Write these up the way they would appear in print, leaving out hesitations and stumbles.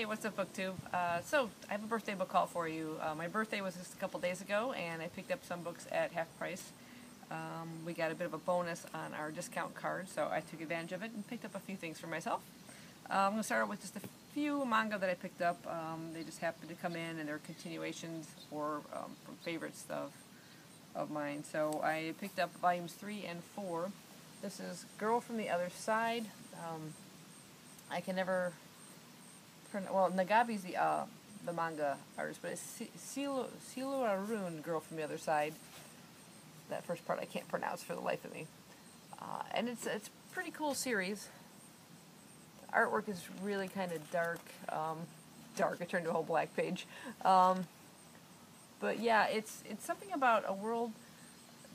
Hey, what's up, BookTube? So, I have a birthday book haul for you. My birthday was just a couple days ago, and I picked up some books at half price. We got a bit of a bonus on our discount card, so I took advantage of it and picked up a few things for myself. I'm going to start out with just a few manga that I picked up. They just happened to come in, and they're continuations or from favorites of mine. So I picked up volumes 3 and 4. This is Girl from the Other Side. I can never... Well, Nagabi's the manga artist, but it's Silo Arun, Girl from the Other Side. That first part I can't pronounce for the life of me. And it's a pretty cool series. The artwork is really kind of dark. Dark, I turned to a whole black page. But yeah, it's something about a world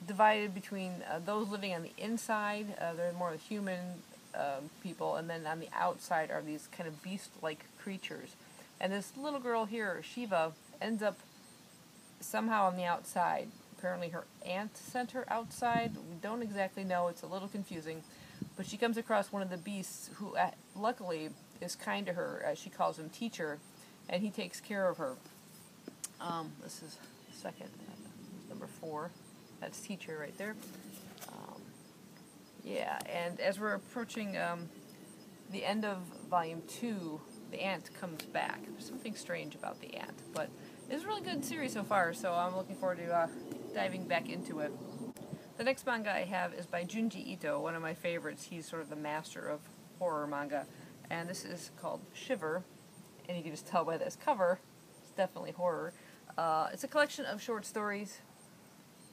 divided between those living on the inside, they're more human people, and then on the outside are these kind of beast-like creatures. And this little girl here, Shiva, ends up somehow on the outside. Apparently her aunt sent her outside. We don't exactly know. It's a little confusing. But she comes across one of the beasts who, luckily, is kind to her. She calls him Teacher, and he takes care of her. This is second, number 4. That's Teacher right there. Yeah, and as we're approaching the end of volume 2, the aunt comes back. There's something strange about the aunt, but it's a really good series so far, so I'm looking forward to diving back into it. The next manga I have is by Junji Ito, one of my favorites. He's sort of the master of horror manga, and this is called Shiver, and you can just tell by this cover, it's definitely horror. It's a collection of short stories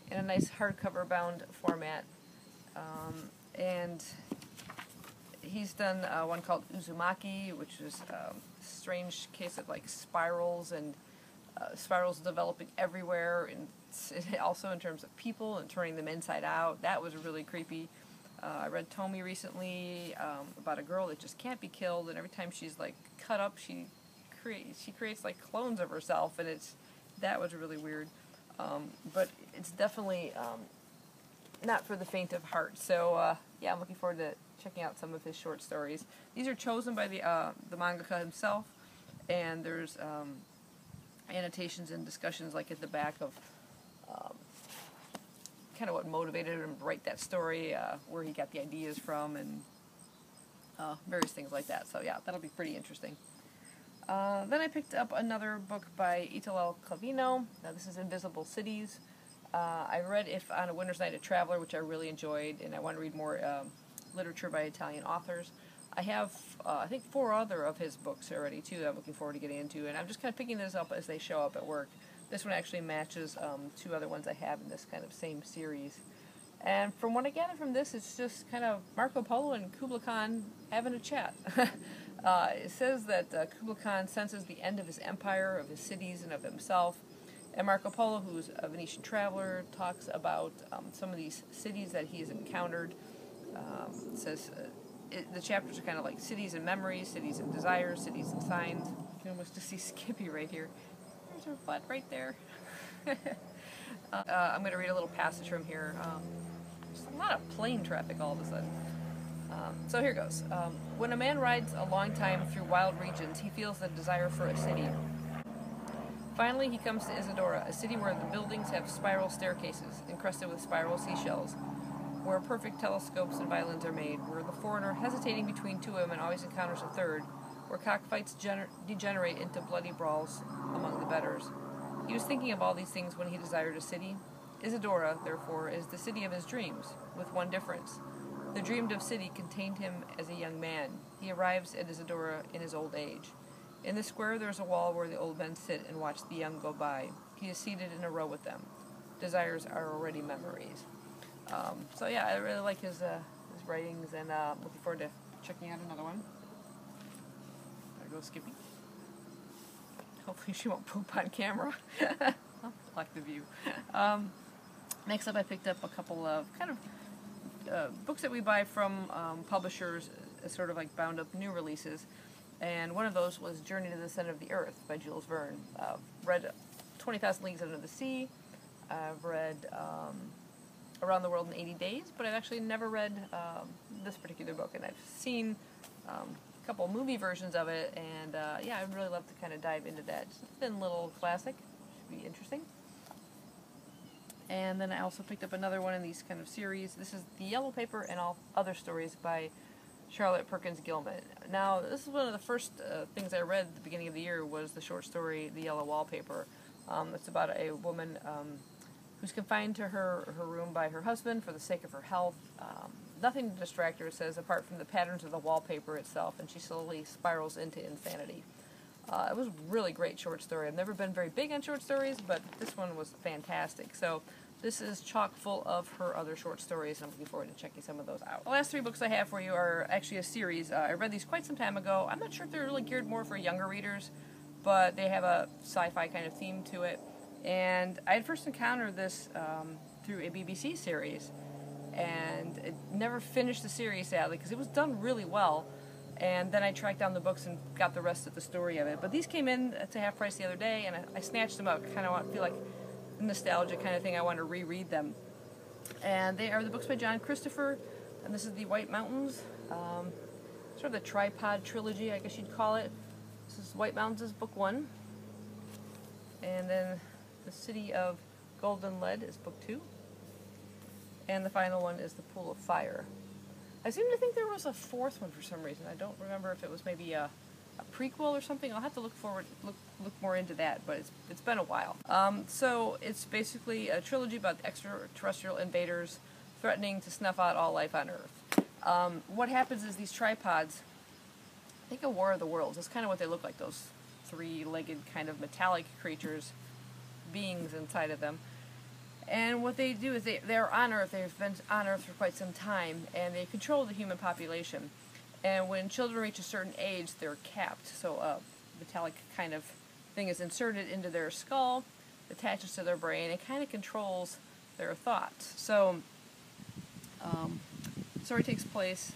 in a nice hardcover bound format. And he's done one called Uzumaki, which is a strange case of like spirals and spirals developing everywhere, and also in terms of people and turning them inside out. That was really creepy. I read Tomi recently about a girl that just can't be killed, and every time she's like cut up, she creates like clones of herself, and that was really weird. But it's definitely not for the faint of heart. So yeah, I'm looking forward to checking out some of his short stories. These are chosen by the mangaka himself, and there's annotations and discussions like at the back of kind of what motivated him to write that story, where he got the ideas from, and various things like that. So yeah, that'll be pretty interesting. Then I picked up another book by Italo Calvino. Now this is Invisible Cities. I read If on a Winter's Night a Traveler, which I really enjoyed, and I want to read more literature by Italian authors. I have, I think, 4 other of his books already, too, that I'm looking forward to getting into, and I'm just kind of picking this up as they show up at work. This one actually matches 2 other ones I have in this kind of same series. And from what I gather from this, it's just kind of Marco Polo and Kublai Khan having a chat. It says that Kublai Khan senses the end of his empire, of his cities, and of himself. And Marco Polo, who's a Venetian traveler, talks about some of these cities that he has encountered. It says the chapters are kind of like cities and memories, cities and desires, cities and signs. You can almost just see Skippy right here. There's her butt right there. I'm going to read a little passage from here. There's a lot of plane traffic all of a sudden. So here goes. When a man rides a long time through wild regions, he feels the desire for a city. Finally, he comes to Isadora, a city where the buildings have spiral staircases, encrusted with spiral seashells, where perfect telescopes and violins are made, where the foreigner, hesitating between 2 women, always encounters a third, where cockfights degenerate into bloody brawls among the betters. He was thinking of all these things when he desired a city. Isadora, therefore, is the city of his dreams, with one difference. The dreamed-of city contained him as a young man. He arrives at Isadora in his old age. In the square there is a wall where the old men sit and watch the young go by. He is seated in a row with them. Desires are already memories. So yeah, I really like his writings, and looking forward to checking out another one. There goes Skippy. Hopefully she won't poop on camera. I'll block the view. Next up I picked up a couple of kind of books that we buy from publishers, sort of like bound up new releases. And one of those was Journey to the Center of the Earth by Jules Verne. Read 20,000 Leagues Under the Sea. I've read Around the World in 80 Days, but I've actually never read this particular book, and I've seen couple movie versions of it, and yeah, I'd really love to kind of dive into that. Just a thin little classic, should be interesting. And then I also picked up another one in these kind of series. This is The Yellow Paper and All Other Stories by Charlotte Perkins Gilman. Now, this is one of the first things I read at the beginning of the year was the short story The Yellow Wallpaper. It's about a woman who's confined to her room by her husband for the sake of her health. Nothing to distract her, it says, apart from the patterns of the wallpaper itself, and she slowly spirals into insanity. It was a really great short story. I've never been very big on short stories, but this one was fantastic. So this is chock full of her other short stories, and I'm looking forward to checking some of those out. The last 3 books I have for you are actually a series. I read these quite some time ago. I'm not sure if they're really geared more for younger readers, but they have a sci-fi kind of theme to it. And I had first encountered this through a BBC series, and it never finished the series, sadly, because it was done really well. And then I tracked down the books and got the rest of the story of it. But these came in to half price the other day, and I snatched them up. Kind of feel like nostalgia kind of thing. I want to reread them. And they are the books by John Christopher, and this is The White Mountains. Sort of the tripod trilogy, I guess you'd call it. This is White Mountains is book 1. And then The City of Golden Lead is book 2. And the final one is The Pool of Fire. I seem to think there was a 4th one for some reason. I don't remember if it was maybe a prequel or something. I'll have to look more into that, but it's been a while. So it's basically a trilogy about extraterrestrial invaders threatening to snuff out all life on Earth. What happens is these tripods, think of War of the Worlds. That's kind of what they look like, those 3-legged kind of metallic creatures, beings inside of them. And what they do is they're on Earth. They've been on Earth for quite some time, and they control the human population. And when children reach a certain age, they're capped. So a metallic kind of thing is inserted into their skull, attaches to their brain, and kind of controls their thoughts. So the story takes place,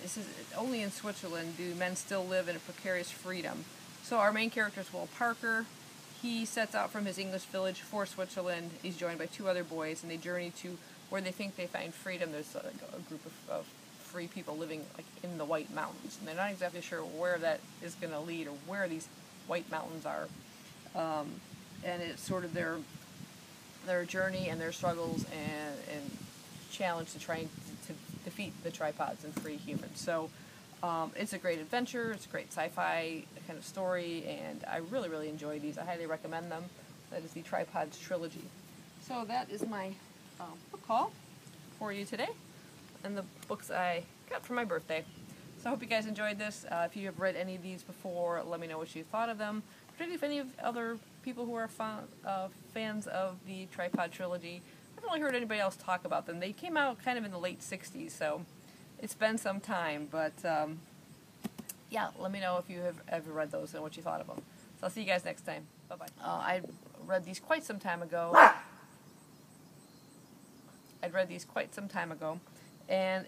this is only in Switzerland do men still live in a precarious freedom. So our main character is Will Parker. He sets out from his English village for Switzerland. He's joined by 2 other boys, and they journey to where they think they find freedom. There's a group of free people living like in the White Mountains, and they're not exactly sure where that is going to lead or where these White Mountains are. And it's sort of their journey and their struggles and challenge to try to defeat the tripods and free humans. So it's a great adventure. It's a great sci-fi kind of story, and I really, really enjoy these. I highly recommend them. That is the Tripods trilogy. So that is my book haul for you today, and the books I got for my birthday. So I hope you guys enjoyed this. If you have read any of these before, let me know what you thought of them. Particularly if any of other people who are fans of the Tripod trilogy. I haven't really heard anybody else talk about them. They came out kind of in the late 60s, so it's been some time, but yeah, let me know if you have ever read those and what you thought of them. So I'll see you guys next time. Bye-bye. I read these quite some time ago. And